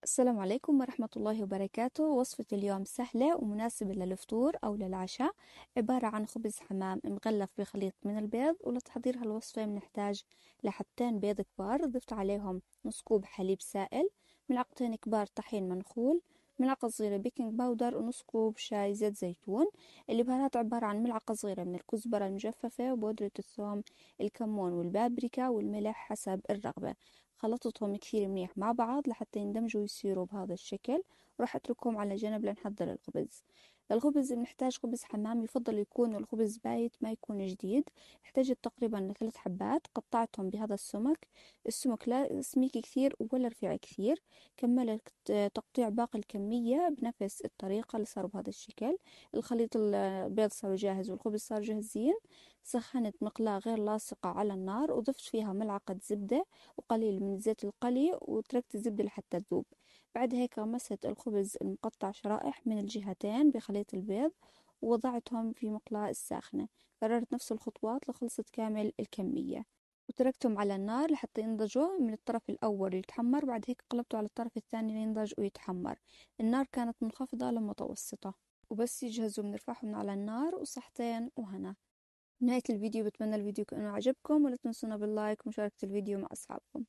السلام عليكم ورحمة الله وبركاته. وصفة اليوم سهلة ومناسبة للفطور أو للعشاء. عبارة عن خبز حمام مغلف بخليط من البيض. ولتحضير هالوصفة بنحتاج لحبتين بيض كبار، ضفت عليهم نص كوب حليب سائل، ملعقتين كبار طحين منخول، ملعقة صغيرة بيكنج باودر، ونص كوب شاي زيت زيتون. البهارات عبارة عن ملعقة صغيرة من الكزبرة المجففة وبودرة الثوم، الكمون والبابريكا والملح حسب الرغبة. خلطتهم كثير منيح مع بعض لحتى يندمجوا ويصيروا بهذا الشكل. وراح اتركهم على جنب لنحضر الخبز. للخبز بنحتاج خبز حمام، يفضل يكون الخبز بايت ما يكون جديد. احتاجت تقريبا 3 حبات، قطعتهم بهذا السمك. السمك لا سميك كثير ولا رفيع كثير. كملت تقطيع باقي الكمية بنفس الطريقة اللي صار بهذا الشكل. الخليط البيض صار جاهز والخبز صار جاهزين. سخنت مقلاة غير لاصقة على النار وضفت فيها ملعقة زبدة وقليل من زيت القلي، وتركت الزبدة لحتى تذوب. بعد هيك غمست الخبز المقطع شرائح من الجهتين بخليط البيض ووضعتهم في مقلاة الساخنة. كررت نفس الخطوات لخلصت كامل الكمية، وتركتهم على النار لحتى ينضجوا. من الطرف الأول يتحمر، بعد هيك قلبته على الطرف الثاني لينضج ويتحمر. النار كانت منخفضة لمتوسطة، وبس يجهزوا بنرفعهم على النار. وصحتين وهنا. نهاية الفيديو بتمنى الفيديو يكون عجبكم، ولا تنسونا باللايك ومشاركة الفيديو مع أصحابكم.